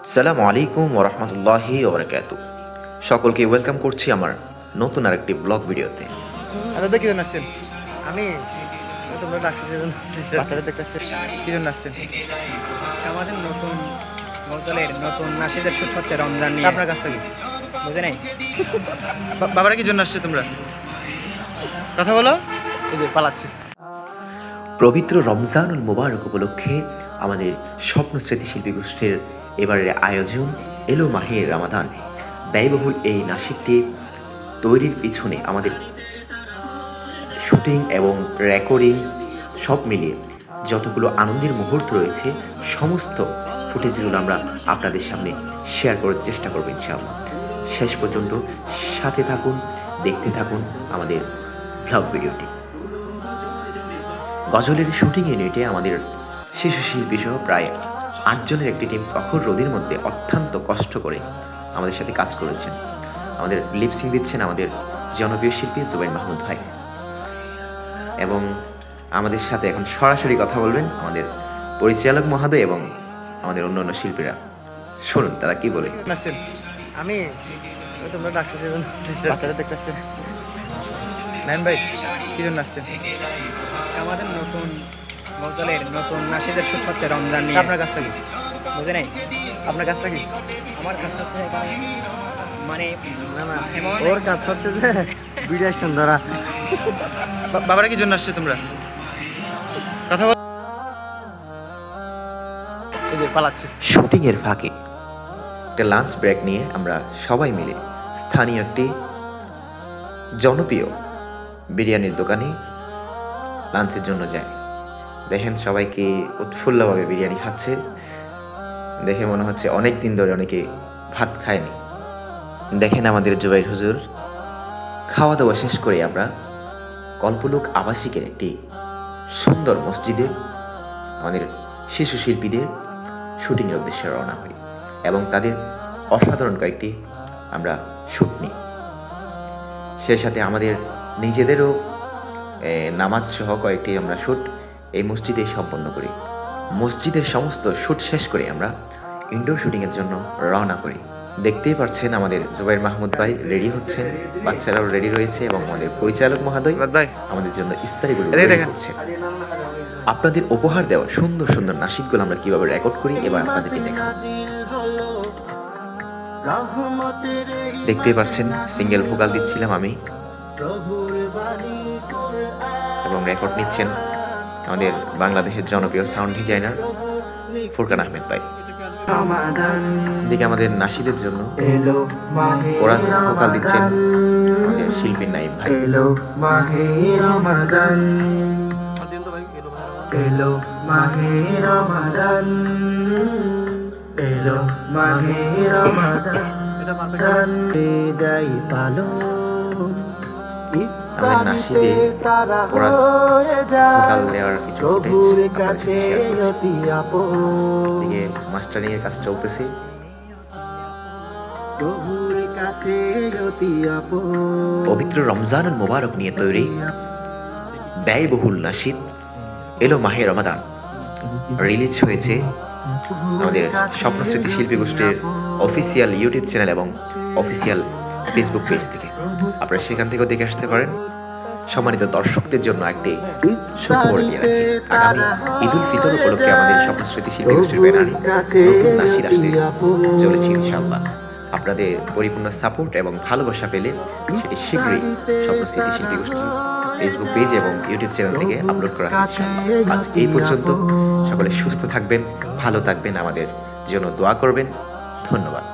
আসসালামু আলাইকুম ওরহমতুল্লাহি ওবরাকাতু। সকলকে ওয়েলকাম করছি আমার নতুন আরেকটি ব্লগ ভিডিওতে। দাদা কি জন্য আসছেন? আমি তোমরা ডাকছো সেজন্য আসছি স্যার। বাচ্চাদের দেখতে আসছেন, কি জন্য আসছেন? আজকে আমাদের নতুন গজলের নতুন নাশিদের শুট হচ্ছে রমজান নিয়ে। আপনার কাছ থেকে বুঝে নাই? বাবারা কি জন্য আসছে তোমরা? কথা বলো। এই যে পালাচ্ছে। পবিত্র রমজানুল মুবারক উপলক্ষে আমাদের স্বপ্ন স্মৃতিশিল্পী গোষ্ঠীর এবারের আয়োজন এলো মাহে রমাদান। ব্যয়বহুল এই নাশিদটি তৈরির পিছনে আমাদের শুটিং এবং রেকর্ডিং সব মিলিয়ে যতগুলো আনন্দের মুহূর্ত রয়েছে সমস্ত ফুটেজগুলো আমরা আপনাদের সামনে শেয়ার করার চেষ্টা করবো ইনশাআল্লাহ। শেষ পর্যন্ত সাথে থাকুন, দেখতে থাকুন আমাদের ভ্লগ ভিডিওটি। গজলের শুটিং ইউনিটে আমাদের শিশু শিল্পী সহ প্রায় 8 জনের একটি টিম প্রখর রোদের মধ্যে অত্যন্ত কষ্ট করে আমাদের সাথে কাজ করেছেন। আমাদের লিপসিং দিচ্ছেন আমাদের জনপ্রিয় শিল্পী জুবাইর মাহমুদ ভাই, এবং আমাদের সাথে এখন সরাসরি কথা বলবেন আমাদের পরিচালক মহোদয় এবং আমাদের অন্যান্য শিল্পীরা। শুনুন তারা কি বলে। আসছেন, আমি তোমরা ডাকছো সেজন্য আসছি স্যার। বাচ্চাদের দেখতে আসছেন। নাইম ভাই কি জন্য আসছেন? আজকে আমাদের নতুন গজলের নতুন নাশিদের শুট হচ্ছে রমজান নিয়ে। আপনার কাছ থেকে বুঝে নাই? আপনার কাছটা কি? আমার কাছে হচ্ছে এখানে মানে না না এমন ওর কাজ হচ্ছে যে ভিডিও স্ট্যান্ড ধরা। বাবারা কি জন্য আসছে তোমরা? কথা বলো। এই যে পালাচ্ছে। শুটিংয়ের ফাঁকে একটা লাঞ্চ ব্রেক নিয়ে আমরা সবাই মিলে স্থানীয় একটি জনপ্রিয় বিরিয়ানির দোকানে লাঞ্চের জন্য যাই। দেখেন সবাইকে উৎফুল্লভাবে বিরিয়ানি খাচ্ছে, দেখে মনে হচ্ছে অনেক দিন ধরে অনেকে ভাত খায়নি। দেখেন আমাদের জুবাইর হুজুর। খাওয়া দাওয়া শেষ করে আমরা কল্পলোক আবাসিকের একটি সুন্দর মসজিদে আমাদের শিশু শিল্পীদের শুটিংয়ের উদ্দেশ্যে রওনা হই এবং তাদের অসাধারণ কয়েকটি আমরা শ্যুট নিই। সেই সাথে আমাদের নিজেদেরও নামাজ সহ কয়েকটি আমরা শ্যুট এই মসজিদে সম্পন্ন করি। মসজিদের সমস্ত শ্যুট শেষ করে আমরা ইনডোর শুটিংয়ের জন্য রওনা করি। দেখতেই পাচ্ছেন আমাদের জুবাইর মাহমুদ ভাই রেডি হচ্ছেন, বাচ্চারাও রেডি রয়েছে এবং আমাদের পরিচালক মহোদয় ভাই আমাদের জন্য ইফতারিগুলো এই রেডি দেখেন। করছেন। আপনাদের উপহার দেওয়া সুন্দর সুন্দর নাশিদগুলো আমরা কিভাবে রেকর্ড করি এবার আপনাদেরকে দেখাবো। দেখতেই পাচ্ছেন সিঙ্গেল ভোকাল দিচ্ছিলাম আমি এবং রেকর্ড নিচ্ছেন আমাদের বাংলাদেশের জনপ্রিয় সাউন্ড ডিজাইনার ফুরকান আহমেদ ভাই। এদিকে আমাদের নাশিদের জন্য কোরাস ভোকাল দিচ্ছেন আমাদের শিল্পী নাইম ভাই। এলো মাহে রমাদান, এলো মাহে রমাদান, এলো মাহে রমাদান, যাই পালো আমাদের নাশিদে কোরাস ভোকাল দেওয়ার কিছু ফুটেজ আপনাদের সাথে শেয়ার করছি। এদিকে মাস্টারিং এর কাজ চলতেছে। পবিত্র রমজানুল মুবারক নিয়ে তৈরি ব্যয়বহুল নাশিদ এলো মাহে রমাদান রিলিজ হয়েছে আমাদের স্বপ্ন স্মৃতি শিল্পী গোষ্ঠীর অফিসিয়াল ইউটিউব চ্যানেল এবং অফিসিয়াল ফেসবুক পেজ থেকে। আপনারা সেখান থেকেও দেখে আসতে পারেন। সম্মানিত দর্শকদের জন্য একটি সুখবর দিয়ে রাখি, আগামী ঈদুল ফিতর উপলক্ষে আমাদের স্বপ্ন স্মৃতি শিল্পী গোষ্ঠীর ব্যানারে নতুন নাশিদ আসতে চলেছে ইনশাআল্লাহ। আপনাদের পরিপূর্ণ সাপোর্ট এবং ভালোবাসা পেলে সেটি শীঘ্রই স্বপ্ন স্মৃতি শিল্পী গোষ্ঠীর ফেসবুক পেজ এবং ইউটিউব চ্যানেল থেকে আপলোড করা হবে ইনশাআল্লাহ। আজ এই পর্যন্ত। সকলে সুস্থ থাকবেন, ভালো থাকবেন, আমাদের জন্য দোয়া করবেন। ধন্যবাদ।